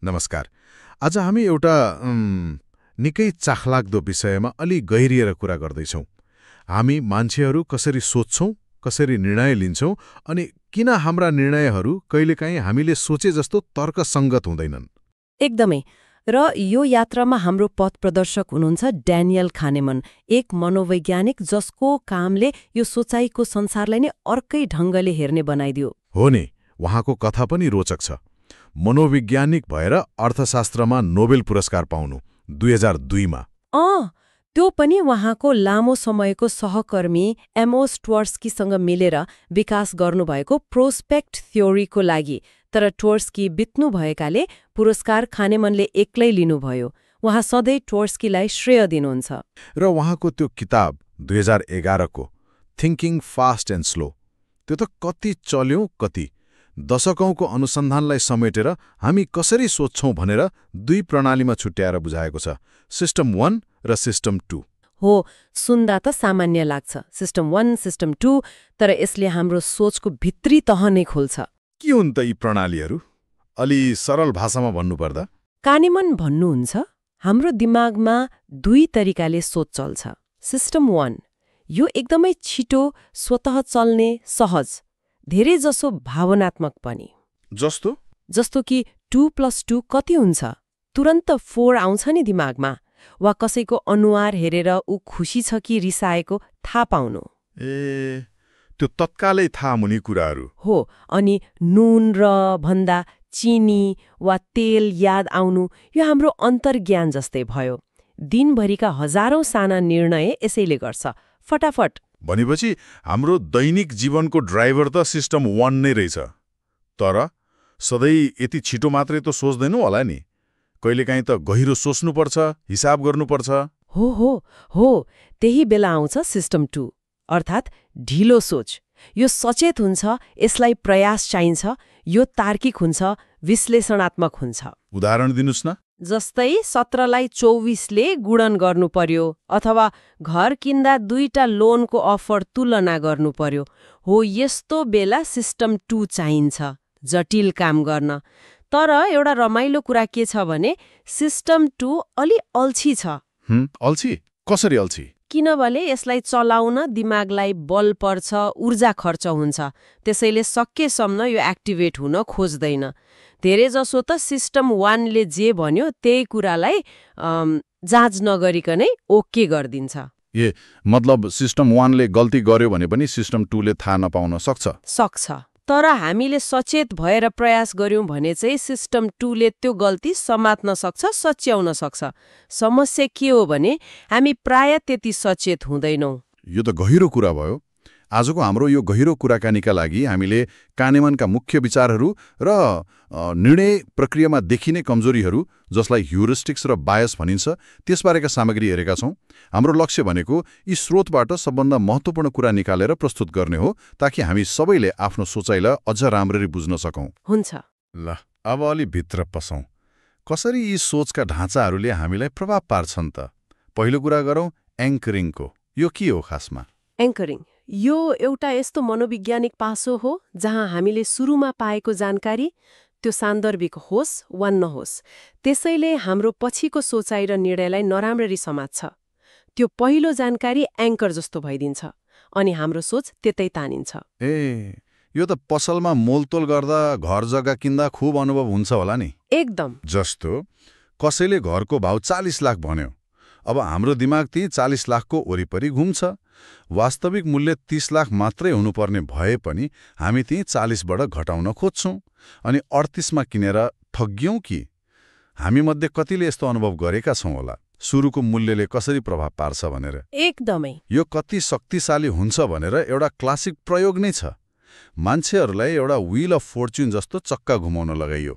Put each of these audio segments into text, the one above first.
नमस्कार। आज हामी एउटा निकै चाखलाग्दो विषयमा अलि गहिरिएर कुरा गर्दैछौँ। हामी मान्छेहरू कसरी सोच्छौँ, कसरी निर्णय लिन्छौँ अनि किन हाम्रा निर्णयहरू कहिलेकाहीँ हामीले सोचे जस्तो तर्कसङ्गत हुँदैनन्। एकदमै। र यो यात्रामा हाम्रो पथ प्रदर्शक हुनुहुन्छ ड्यानियल खानेमन, एक मनोवैज्ञानिक जसको कामले यो सोचाइको संसारलाई नै अर्कै ढङ्गले हेर्ने बनाइदियो। हो नि, उहाँको कथा पनि रोचक छ। मनोवैज्ञानिक भएर अर्थशास्त्रमा नोबेल पुरस्कार पाउनु 2002मा। त्यो पनि उहाँको लामो समयको सहकर्मी एमोस ट्वर्स्कीसँग मिलेर विकास गर्नुभएको प्रोस्पेक्ट थ्योरीको लागि। तर ट्वर्स्की बित्नु भएकाले पुरस्कार खानेमनले एक्लै लिनुभयो। उहाँ सधैँ ट्वर्स्कीलाई श्रेय दिनुहुन्छ। र उहाँको त्यो किताब 2011को थिङ्किङ फास्ट एन्ड स्लो, त्यो त कति चल्यो, कति दशकौंको अनुसन्धानलाई समेटेर हामी कसरी सोच्छौं भनेर दुई प्रणालीमा छुट्याएर बुझाएको छ, सिस्टम 1 र सिस्टम 2। हो, सुन्दा त सामान्य लाग्छ, सिस्टम 1, सिस्टम 2, तर यसले हाम्रो सोचको भित्री तह नै खोल्छ। के हुन् त यी प्रणालीहरू? अलि सरल भाषामा भन्नुपर्दा कानेमन भन्नुहुन्छ, हाम्रो दिमागमा दुई तरिकाले सोच चल्छ। सिस्टम 1 यो एकदमै छिटो, स्वतः चल्ने, सहज, धेरै जसो भावनात्मक पनि। जस्तो कि 2 + 2 कति हुन्छ, तुरन्त 4 आउँछ नि दिमागमा। वा कसैको अनुहार हेरेर ऊ खुसी छ कि रिसाएको थाहा पाउनु। त्यो तत्कालै थाहा हुने कुराहरू हो। अनि नुन र भन्दा चिनी वा तेल याद आउनु, यो हाम्रो अन्तर्ज्ञान जस्तै भयो। दिनभरिका हजारौं साना निर्णय यसैले गर्छ, फटाफट। भनेपछि हाम्रो दैनिक जीवनको ड्राइभर त सिस्टम 1 नै रहेछ। तर सधैँ यति छिटो मात्रै त सोच्दैनौ होला नि, कहिलेकाहीँ त गहिरो सोच्नुपर्छ, हिसाब गर्नुपर्छ। हो, त्यही बेला आउँछ सिस्टम 2, अर्थात् ढिलो सोच। यो सचेत हुन्छ, यसलाई प्रयास चाहिन्छ, यो तार्किक हुन्छ, विश्लेषणात्मक हुन्छ। उदाहरण दिनुस् न। जस्तै 17लाई 24ले गुणन गर्नु पर्यो, अथवा घर किन्दा 2टा लोनको अफर तुलना गर्नु पर्यो। हो, यस्तो बेला सिस्टम 2 चाहिन्छ, जटिल काम गर्न। तर एउटा रमाइलो कुरा के छ भने सिस्टम 2 अलि अल्छी छ। अल्छी? कसरी अल्छी? किनभने यसलाई चलाउन दिमागलाई बल पर्छ, ऊर्जा खर्च हुन्छ। त्यसैले सकेसम्म यो एक्टिभेट हुन खोज्दैन। धेरै जसो त सिस्टम 1ले जे भन्यो त्यही कुरालाई जाँच नगरिकनै ओके गरिदिन्छ। मतलब सिस्टम 1ले गल्ती गर्यो भने पनि सिस्टम 2ले थाहा नपाउन सक्छ। तर हामीले सचेत भएर प्रयास गर्यौं भने चाहिँ सिस्टम 2ले त्यो गल्ती समात्न सक्छ, सच्याउन सक्छ। समस्या के हो भने हामी प्राय त्यति सचेत हुँदैनौं। यो त गहिरो कुरा भयो। आजको हाम्रो यो गहिरो कुराकानीका लागि हामीले कानेमनका मुख्य विचारहरू र निर्णय प्रक्रियामा देखिने कमजोरीहरू, जसलाई ह्युरिस्टिक्स र बायस भनिन्छ, त्यसबारेका सामग्री हेरेका छौं। हाम्रो लक्ष्य भनेको यी स्रोतबाट सबभन्दा महत्त्वपूर्ण कुरा निकालेर प्रस्तुत गर्ने हो, ताकि हामी सबैले आफ्नो सोचाइलाई अझ राम्ररी बुझ्न सकौं। हुन्छ। ल, अब अलि भित्र पसौं। कसरी यी सोचका ढाँचाहरूले हामीलाई प्रभाव पार्छन् त? पहिलो कुरा गरौँ एङ्करिङको। यो के हो खासमा? एङ्करिङ यो एउटा यस्तो मनोवैज्ञानिक पासो हो जहाँ हामीले सुरुमा पाएको जानकारी त्यो सान्दर्भिक होस् वा नहोस्, त्यसैले हाम्रो पछिको सोचाइ र निर्णयलाई नराम्ररी समात्छ। त्यो पहिलो जानकारी एङ्कर जस्तो भइदिन्छ अनि हाम्रो सोच त्यतै तानिन्छ। यो त पसलमा मोलतोल गर्दा, घर जग्गा किन्दा खुब अनुभव हुन्छ होला नि। एकदम। जस्तो कसैले घरको भाउ 40 लाख भन्यो, अब हाम्रो दिमाग ती 40 लाखको वरिपरि घुम्छ। वास्तविक मूल्य 30 लाख मात्रै हुनुपर्ने भए पनि हामी ती 40बाट घटाउन खोज्छौं अनि 38मा किनेर ठग्यौं कि? हामी मध्ये कतिले यस्तो अनुभव गरेका छौं होला, सुरुको मूल्यले कसरी प्रभाव पार्छ भनेर। एकदमै। यो कति शक्तिशाली हुन्छ भनेर एउटा क्लासिक प्रयोग नै छ। मान्छेहरूलाई एउटा व्हील अफ फर्च्युन जस्तो चक्का घुमाउन लगाइयो।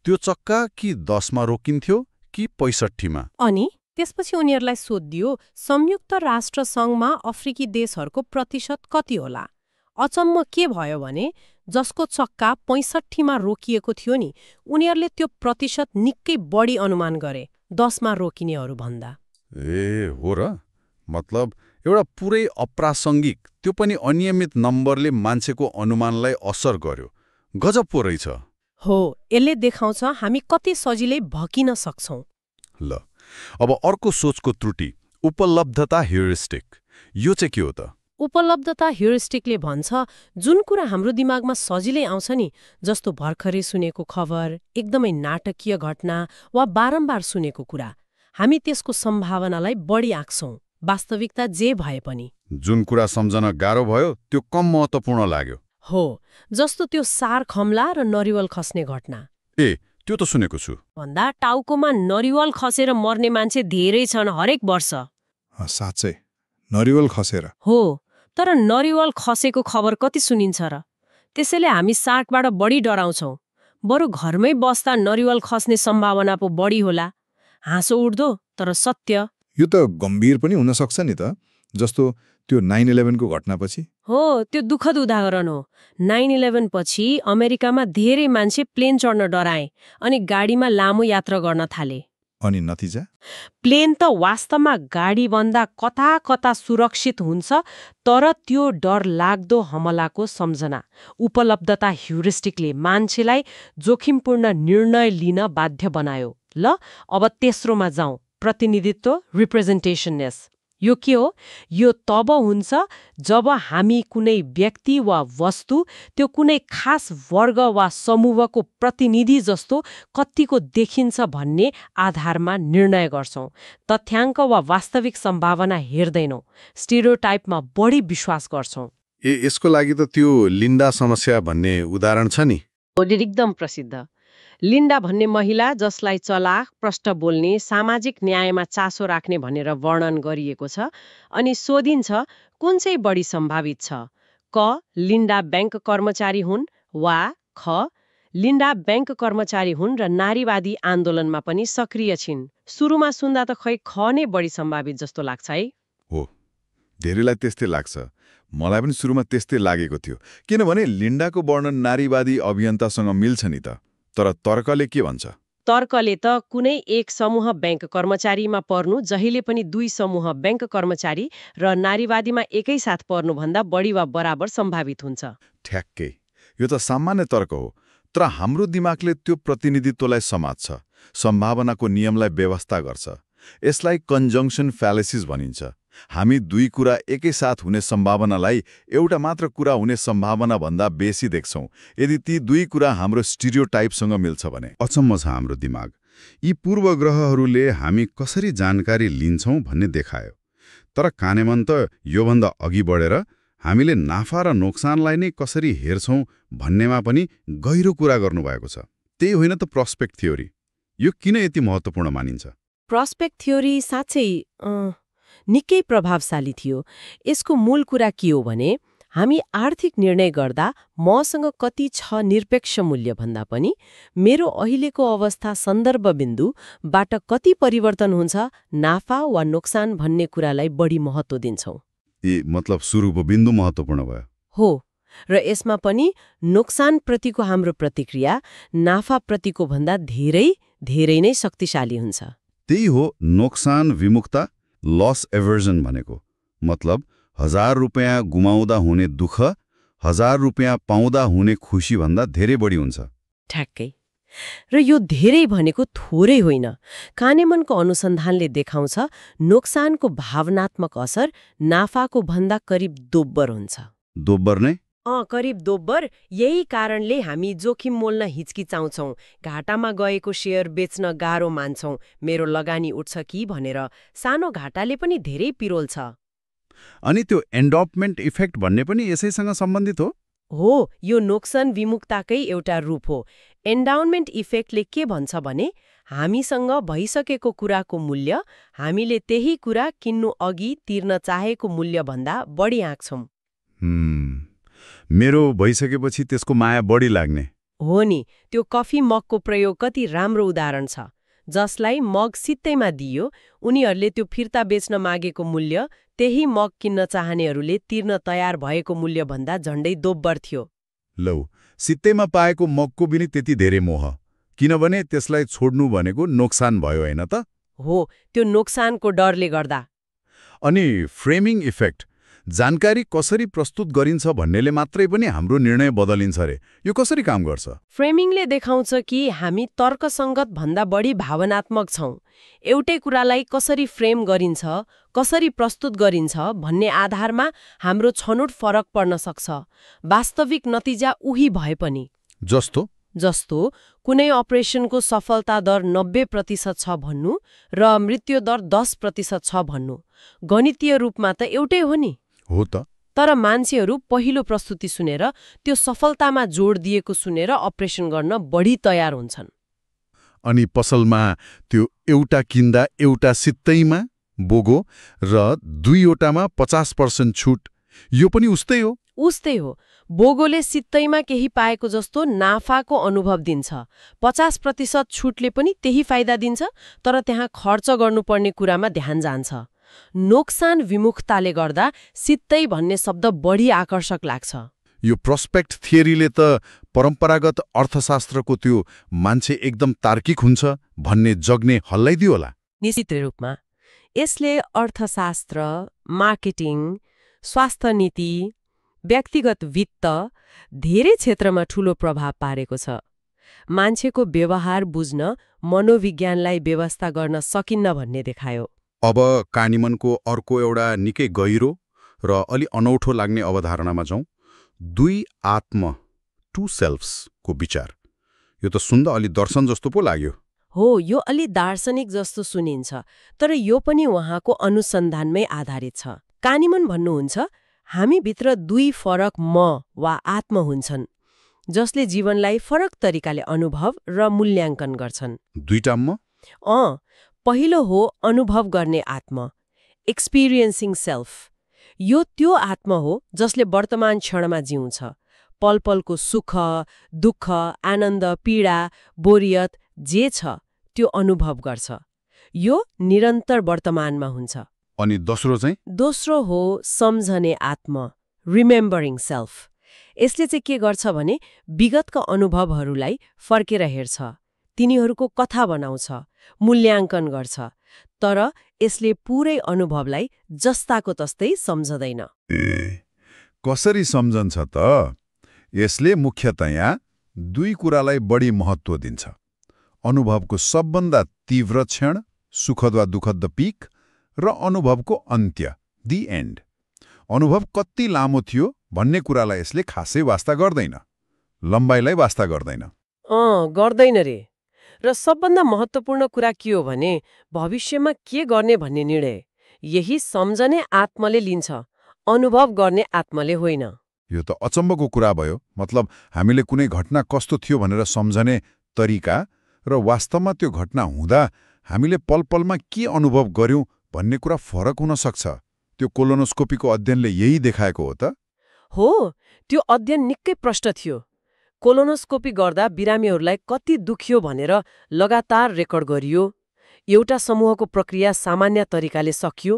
त्यो चक्का कि 10मा रोकिन्थ्यो कि 65मा? अनि त्यसपछि उनीहरूलाई सोधियो, संयुक्त राष्ट्र सङ्घमा अफ्रिकी देशहरूको प्रतिशत कति होला? अचम्म के भयो भने जसको चक्का 65मा रोकिएको थियो नि, उनीहरूले त्यो प्रतिशत निकै बढी अनुमान गरे 10मा रोकिनेहरू भन्दा। हो र? मतलब एउटा पुरै अप्रासङ्गिक, त्यो पनि अनियमित नम्बरले मान्छेको अनुमानलाई असर गर्यो। गजब पो रहेछ। हो, यसले देखाउँछ हामी कति सजिलै भकिन सक्छौं। ल, अब अर्को सोचको त्रुटि, उपलब्धता ह्युरिस्टिक। यो चाहिँ के हो त? उपलब्धता ह्युरिस्टिकले भन्छ जुन कुरा हाम्रो दिमागमा सजिलै आउँछ नि, जस्तो भर्खरै सुनेको खबर, एकदमै नाटकीय घटना वा बारम्बार सुनेको कुरा, हामी त्यसको सम्भावनालाई बढी आँक्छौं, वास्तविकता जे भए पनि। जुन कुरा सम्झन गाह्रो भयो त्यो कम महत्त्वपूर्ण लाग्यो। हो, जस्तो त्यो सार खम्ला र नरिवल खस्ने घटना। त्यो त सुनेको छु। भन्दा टाउकोमा नरिवल खसेर मर्ने मान्छे धेरै छन् हरेक वर्ष। साँच्चै नरिवल खसेर? हो, तर नरिवल खसेको खबर कति सुनिन्छ र? त्यसैले हामी सार्कबाट बढी डराउँछौं। बरु घरमै बस्दा नरिवल खस्ने सम्भावना पो बढी होला। हाँसो उठ्दो तर सत्य। यो त गम्भीर पनि हुन सक्छ नि त, जस्तो त्यो 9/11 को घटनापछि। हो, त्यो दुःखद उदाहरण हो। 9/11 पछि अमेरिकामा धेरै मान्छे प्लेन चढ्न डराए अनि गाडीमा लामो यात्रा गर्न थाले। अनि नतिजा? प्लेन त वास्तवमा गाडीभन्दा कता कता सुरक्षित हुन्छ, तर त्यो डर लाग्दो हमलाको सम्झना, उपलब्धता ह्युरिस्टिकले मान्छेलाई जोखिमपूर्ण निर्णय लिन बाध्य बनायो। ल, अब तेस्रोमा जाउँ, प्रतिनिधित्व, रिप्रेजेन्टेसननेस। यो के हो? यो तब हुन्छ जब हामी कुनै व्यक्ति वा वस्तु, त्यो कुनै खास वर्ग वा समूहको प्रतिनिधि जस्तो कतिको देखिन्छ भन्ने आधारमा निर्णय गर्छौं। तथ्याङ्क वा वास्तविक सम्भावना हेर्दैनौं, स्टेरियोटाइपमा बढी विश्वास गर्छौं। यसको लागि त त्यो लिन्डा समस्या भन्ने उदाहरण छ नि? एकदम प्रसिद्ध। लिन्डा भन्ने महिला, जसलाई चलाख, प्रष्ट बोल्ने, सामाजिक न्यायमा चासो राख्ने भनेर वर्णन गरिएको छ, अनि सोधिन्छ कुन चाहिँ बढी सम्भावित छ, क. लिन्डा बैंक कर्मचारी हुन्, वा ख. लिन्डा बैंक कर्मचारी हुन् र नारीवादी आन्दोलनमा पनि सक्रिय छिन्। सुरुमा सुन्दा त खै ख नै बढी सम्भावित जस्तो लाग्छ है? हो, धेरैलाई त्यस्तै लाग्छ। मलाई पनि सुरुमा त्यस्तै लागेको थियो, किनभने लिन्डाको वर्णन नारीवादी अभियन्तासँग मिल्छ नि त। तर तर्कले के भन्छ? तर्कले त कुनै एक समूह बैंक कर्मचारीमा पर्नु जहिले पनि दुई समूह बैंक कर्मचारी र नारीवादीमा एकैसाथ पर्नुभन्दा बढी वा बराबर सम्भावित हुन्छ। ठ्याक्कै, यो त सामान्य तर्क हो, तर हाम्रो दिमागले त्यो प्रतिनिधित्वलाई समात्छ, सम्भावनाको नियमलाई व्यवस्था गर्छ। यसलाई कन्जङ्सन फ्यालेसिस भनिन्छ। हामी दुई कुरा एकैसाथ हुने सम्भावनालाई एउटा मात्र कुरा हुने सम्भावना भन्दा बेसी देख्छौं, यदि ती दुई कुरा हाम्रो स्टिरियोटाइपसँग मिल्छ भने। अचम्म छ हाम्रो दिमाग। यी पूर्वग्रहहरूले हामी कसरी जानकारी लिन्छौं भन्ने देखायो। तर कानेमन त योभन्दा अघि बढेर हामीले नाफा र नोक्सानलाई नै कसरी हेर्छौं भन्नेमा पनि गहिरो कुरा गर्नुभएको छ। त्यही होइन त प्रस्पेक्ट थ्योरी? यो किन यति महत्त्वपूर्ण मानिन्छ? प्रस्पेक्ट थ्योरी साँच्चै निकै प्रभावशाली थियो। यसको मूल कुरा के हो भने, हामी आर्थिक निर्णय गर्दा मसँग कति छ निरपेक्ष मूल्य भन्दा पनि मेरो अहिलेको अवस्था सन्दर्भ बिन्दुबाट कति परिवर्तन हुन्छ, नाफा वा नोक्सान भन्ने कुरालाई बढी महत्त्व दिन्छौं। मतलब सुरुको बिन्दु महत्त्वपूर्ण भयो। हो, र यसमा पनि नोक्सानप्रतिको हाम्रो प्रतिक्रिया नाफाप्रतिको भन्दा धेरै धेरै नै शक्तिशाली हुन्छ। त्यही हो नोक्सान विमुक्ता, लस एभर्जन भनेको। मतलब 1000 रुपैयाँ गुमाउँदा हुने दुःख 1000 रुपैयाँ पाउँदा हुने खुशी भन्दा धेरै बढी हुन्छ। ठ्याक्कै। र यो धेरै भनेको थोरै होइन। कानेमनको अनुसन्धानले देखाउँछ नोक्सानको भावनात्मक असर नाफाको भन्दा करिब दोब्बर हुन्छ। दोब्बर नै? करिब दोब्बर। यही कारणले हामी जोखिम मोल्न हिचकिचाउँछौं, घाटामा गएको शेयर बेच्न गाह्रो मान्छौं, मेरो लगानी उठ्छ कि भनेर। सानो घाटाले पनि धेरै पिरोल छ। अनि त्यो एन्डोपमेन्ट इफेक्ट भन्ने पनि यसैसँग सम्बन्धित हो? हो, यो नोक्सान विमुक्ताकै एउटा रूप हो। एन्डाउन्मेन्ट इफेक्टले के भन्छ भने, हामीसँग भइसकेको कुराको मूल्य हामीले त्यही कुरा किन्नु अघि तिर्न चाहेको मूल्यभन्दा बढी आँक्छौं। मेरो भइसकेपछि त्यसको माया बढी लाग्ने हो नि। त्यो कफी मगको प्रयोग कति राम्रो उदाहरण छ। जसलाई मग सित्तैमा दियो, उनीहरूले त्यो फिर्ता बेच्न मागेको मूल्य त्यही मग किन्न चाहनेहरूले तिर्न तयार भएको मूल्यभन्दा झण्डै दोब्बर थियो। लौ, सित्तैमा पाएको मगको पनि त्यति धेरै मोह, किनभने त्यसलाई छोड्नु भनेको नोक्सान भयो होइन त? हो, त्यो नोक्सानको डरले गर्दा। अनि फ्रेमिङ इफेक्ट, जानकारी कसरी प्रस्तुत गरिन्छ भन्नेले मात्रै पनि हाम्रो निर्णय बदलिन्छ रे। यो कसरी काम गर्छ? फ्रेमिङले देखाउँछ कि हामी तर्कसङ्गत भन्दा बढी भावनात्मक छौं। एउटै कुरालाई कसरी फ्रेम गरिन्छ, कसरी प्रस्तुत गरिन्छ भन्ने आधारमा हाम्रो छनौट फरक पर्न सक्छ, वास्तविक नतिजा उही भए पनि। जस्तो कुनै अपरेसनको सफलता दर 90% छ भन्नु र मृत्युदर 10% छ भन्नु, गणितीय रूपमा त एउटै हो नि। हो त। तर मान्छेहरू पहिलो प्रस्तुति सुनेर त्यो सफलतामा जोड दिएको सुनेर अपरेसन गर्न बढी तयार हुन्छन्। अनि पसलमा त्यो एउटा किन्दा एउटा सित्तैमा बोगो र 2वटामा 50% छुट, यो पनि उस्तै हो। उस्तै हो। बोगोले सित्तैमा केही पाएको जस्तो नाफाको अनुभव दिन्छ। 50% छुटले पनि त्यही फाइदा दिन्छ, तर त्यहाँ खर्च गर्नुपर्ने कुरामा ध्यान जान्छ। नोक्सान विमुखताले गर्दा सित्तै भन्ने शब्द बढी आकर्षक लाग्छ। यो प्रोस्पेक्ट थियरीले त परम्परागत अर्थशास्त्रको त्यो मान्छे एकदम तार्किक हुन्छ भन्ने जग्ने हल्लाइदियो होला। निश्चित रूपमा यसले अर्थशास्त्र, मार्केटिङ, स्वास्थ्य नीति, व्यक्तिगत वित्त धेरै क्षेत्रमा ठूलो प्रभाव पारेको छ। मान्छेको व्यवहार बुझ्न मनोविज्ञानलाई व्यवस्था गर्न सकिन्न भन्ने देखायो। अब कानिमनको अर्को एउटा निकै गहिरो र अलि अनौठो लाग्ने अवधारणामा जाउँ, 2 आत्म, 2 सेल्फ्सको विचार। यो त सुन्दा अलि दर्शन जस्तो पो लाग्यो। हो, यो अलि दार्शनिक जस्तो सुनिन्छ, तर यो पनि उहाँको अनुसन्धानमै आधारित छ। कानिमन भन्नुहुन्छ, हामीभित्र 2 फरक म वा आत्म हुन्छन्, जसले जीवनलाई फरक तरिकाले अनुभव र मूल्याङ्कन गर्छन्। 2टा म? पहिलो हो अनुभव गर्ने आत्म, एक्सपिरियन्सिङ सेल्फ। यो त्यो आत्म हो जसले वर्तमान क्षणमा जिउँछ, पल पलको सुख, दुःख, आनन्द, पीडा, बोरियत जे छ त्यो अनुभव गर्छ। यो निरन्तर वर्तमानमा हुन्छ। अनि दोस्रो चाहिँ? दोस्रो हो सम्झने आत्म, रिमेम्बरिङ सेल्फ। यसले चाहिँ के गर्छ भने विगतका अनुभवहरूलाई फर्केर हेर्छ, तिनीहरूको कथा बनाउँछ, मूल्याङ्कन गर्छ, तर यसले पुरै अनुभवलाई जस्ताको तस्तै सम्झदैन। कसरी सम्झन्छ त? यसले मुख्यतया 2 कुरालाई बढी महत्त्व दिन्छ। अनुभवको सबभन्दा तीव्र क्षण, सुखद वा दुःखद पिक, र अनुभवको अन्त्य, दि एन्ड। अनुभव कति लामो थियो भन्ने कुरालाई यसले खासै वास्ता गर्दैन, लम्बाइलाई वास्ता गर्दैन। गर्दैन रे। र सबभन्दा महत्त्वपूर्ण कुरा के हो भने भविष्यमा के गर्ने भन्ने निर्णय यही सम्झने आत्माले लिन्छ, अनुभव गर्ने आत्माले होइन। यो त अचम्मको कुरा भयो। मतलब हामीले कुनै घटना कस्तो थियो भनेर सम्झने तरिका र वास्तवमा त्यो घटना हुँदा हामीले पल पलमा के अनुभव गर्यौं भन्ने कुरा फरक हुन सक्छ। त्यो कोलोनोस्कोपीको अध्ययनले यही देखाएको हो त? हो, त्यो अध्ययन निकै प्रष्ट थियो। कोलोनोस्कोपी गर्दा बिरामीहरूलाई कति दुख्यो भनेर लगातार रेकर्ड गरियो। एउटा समूहको प्रक्रिया सामान्य तरिकाले सकियो,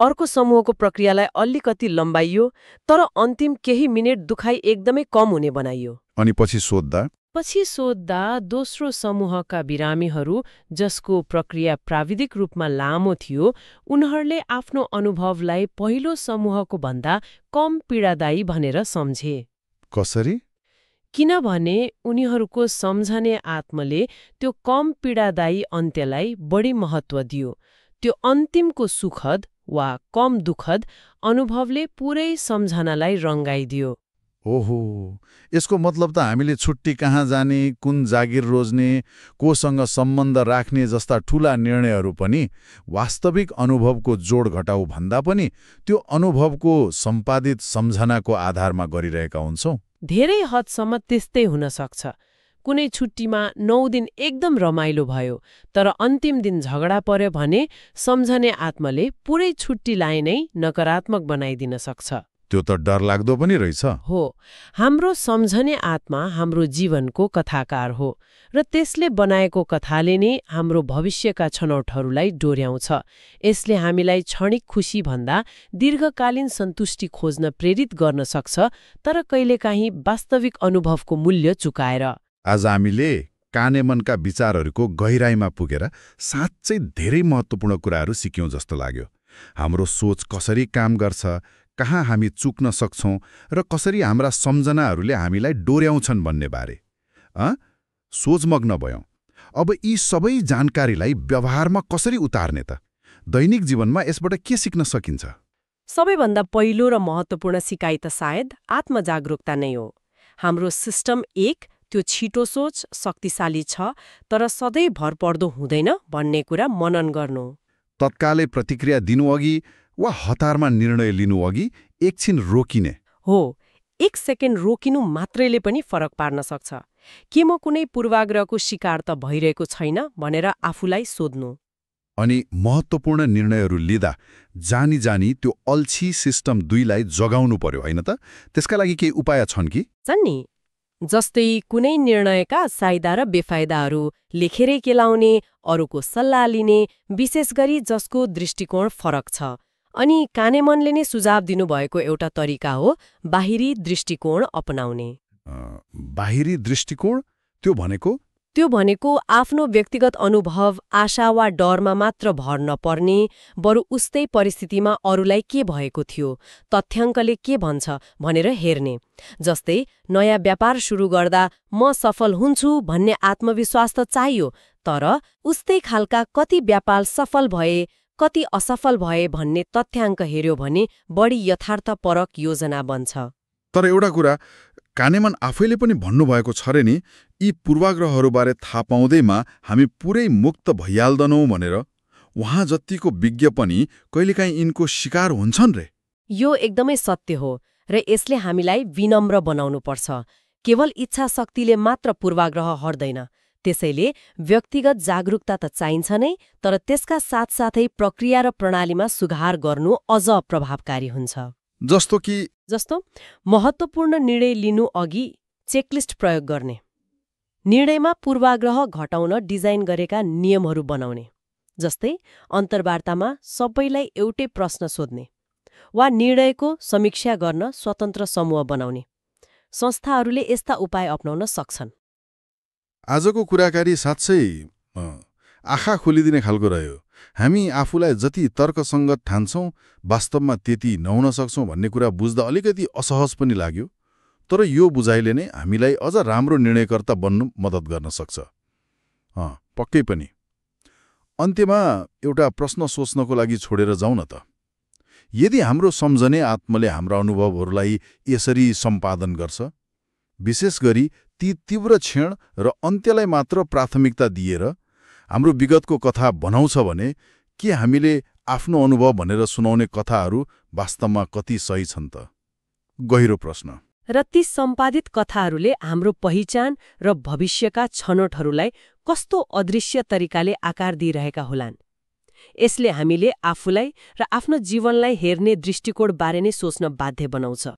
अर्को समूहको प्रक्रियालाई अलिकति लम्बाइयो, तर अन्तिम केही मिनेट दुखाइ एकदमै कम हुने बनाइयो। अनि पछि सोध्दा दोस्रो समूहका बिरामीहरू जसको प्रक्रिया प्राविधिक रूपमा लामो थियो, उनीहरूले आफ्नो अनुभवलाई पहिलो समूहको भन्दा कम पीडादायी भनेर सम्झे। कसरी? किनभने उनीहरूको सम्झने आत्माले त्यो कम पीडादायी अन्त्यलाई बढी महत्त्व दियो। त्यो अन्तिमको सुखद वा कम दुःखद अनुभवले पुरै सम्झनालाई रङ्गाइदियो। ओहो, यसको मतलब त हामीले छुट्टी कहाँ जाने, कुन जागिर रोज्ने, कोसँग सम्बन्ध राख्ने जस्ता ठूला निर्णयहरू पनि वास्तविक अनुभवको जोड घटाउ भन्दा पनि त्यो अनुभवको सम्पादित सम्झनाको आधारमा गरिरहेका हुन्छौं। धेरै हदसम्म त्यस्तै हुन सक्छ। कुनै छुट्टीमा 9 दिन एकदम रमाइलो भयो, तर अन्तिम दिन झगडा पर्यो भने सम्झने आत्माले पुरै छुट्टीलाई नै नकारात्मक बनाइदिन सक्छ। त्यो त डरलाग्दो पनि रहेछ। हो, हाम्रो सम्झने आत्मा हाम्रो जीवनको कथाकार हो र त्यसले बनाएको कथाले नै हाम्रो भविष्यका छनौटहरूलाई डोर्याउँछ। यसले हामीलाई क्षणिक खुसी भन्दा दीर्घकालीन सन्तुष्टि खोज्न प्रेरित गर्न सक्छ, तर कहिलेकाहीँ वास्तविक अनुभवको मूल्य चुकाएर। आज हामीले कानेमनका विचारहरूको गहिराईमा पुगेर साँच्चै धेरै महत्त्वपूर्ण कुराहरू सिक्यौं जस्तो लाग्यो। हाम्रो सोच कसरी काम गर्छ, कहाँ हामी चुक्न सक्छौं र कसरी हाम्रा सम्झनाहरूले हामीलाई डोर्याउँछन् भन्ने बारे सोचमग्न भयौं। अब यी सबै जानकारीलाई व्यवहारमा कसरी उतार्ने त? दैनिक जीवनमा यसबाट के सिक्न सकिन्छ? सबैभन्दा पहिलो र महत्त्वपूर्ण सिकाइ त सायद आत्मजागरुकता नै हो। हाम्रो सिस्टम त्यो छिटो सोच शक्तिशाली छ तर सधैँ भरपर्दो हुँदैन भन्ने कुरा मनन गर्नु। तत्कालै प्रतिक्रिया दिनुअघि वा हतारमा निर्णय लिनुअघि एकछिन रोकिने हो। 1 सेकेन्ड रोकिनु मात्रैले पनि फरक पार्न सक्छ। के म कुनै पूर्वाग्रहको शिकार त भइरहेको छैन भनेर आफूलाई सोध्नु। अनि महत्त्वपूर्ण निर्णयहरू लिँदा जानी जानी त्यो अल्छी सिस्टम 2 लाई जगाउनु पर्यो होइन त? त्यसका लागि केही उपाय छन् कि? छन् नि। जस्तै कुनै निर्णयका फाइदा र बेफाइदाहरू लेखेरै केलाउने, अरूको सल्लाह लिने, विशेष गरी जसको दृष्टिकोण फरक छ। अनि कानेमनले नै सुझाव दिनुभएको एउटा तरिका हो बाहिरी दृष्टिकोण अपनाउने। बाहिरी दृष्टिकोण? त्यो भनेको आफ्नो व्यक्तिगत अनुभव, आशा वा डरमा मात्र भर नपर्ने, बरु उस्तै परिस्थितिमा अरूलाई के भएको थियो, तथ्याङ्कले के भन्छ भनेर हेर्ने। जस्तै नयाँ व्यापार सुरु गर्दा म सफल हुन्छु भन्ने आत्मविश्वास त चाहियो, तर उस्तै खालका कति व्यापार सफल भए, कति असफल भए भन्ने तथ्याङ्क हेर्यो भने बढी यथार्थपरक योजना बन्छ। तर एउटा कुरा कानेमन आफैले पनि भन्नुभएको छ रे नि, यी पूर्वाग्रहहरूबारे थाहा पाउँदैमा हामी पुरै मुक्त भइहाल्दैनौँ भनेर। उहाँ जतिको विज्ञ पनि कहिलेकाहीँ यिनको शिकार हुन्छन् रे। यो एकदमै सत्य हो र यसले हामीलाई विनम्र बनाउनु पर्छ। केवल इच्छा शक्तिले मात्र पूर्वाग्रह हट्दैन। त्यसैले व्यक्तिगत जागरुकता त चाहिन्छ नै, तर त्यसका साथसाथै प्रक्रिया र प्रणालीमा सुधार गर्नु अझ प्रभावकारी हुन्छ। जस्तो महत्त्वपूर्ण निर्णय लिनु अघि चेकलिस्ट प्रयोग गर्ने, निर्णयमा पूर्वाग्रह घटाउन डिजाइन गरेका नियमहरू बनाउने। जस्तै अन्तर्वार्तामा सबैलाई एउटै प्रश्न सोध्ने वा निर्णयको समीक्षा गर्न स्वतन्त्र समूह बनाउने। संस्थाहरूले यस्ता उपाय अपनाउन सक्छन्। आजको कुराकानी साँच्चै आँखा खोलिदिने खालको रह्यो। हामी आफूलाई जति तर्कसङ्गत ठान्छौँ वास्तवमा त्यति नहुन सक्छौँ भन्ने कुरा बुझ्दा अलिकति असहज पनि लाग्यो। तर यो बुझाइले नै हामीलाई अझ राम्रो निर्णयकर्ता बन्नु मद्दत गर्न सक्छ। पक्कै पनि। अन्त्यमा एउटा प्रश्न सोच्नको लागि छोडेर जाउँ न त। यदि हाम्रो सम्झने आत्माले हाम्रा अनुभवहरूलाई यसरी सम्पादन गर्छ, विशेष गरी ती तीव्र क्षण र अन्त्यलाई मात्र प्राथमिकता दिएर हाम्रो विगतको कथा बनाउँछ भने के हामीले आफ्नो अनुभव भनेर सुनाउने कथाहरू वास्तवमा कति सही छन् त? गहिरो प्रश्न। र ती सम्पादित कथाहरूले हाम्रो पहिचान र भविष्यका छनौटहरूलाई कस्तो अदृश्य तरिकाले आकार दिइरहेका होलान्? यसले हामीले आफूलाई र आफ्नो जीवनलाई हेर्ने दृष्टिकोण बारे नै सोच्न बाध्य बनाउँछ।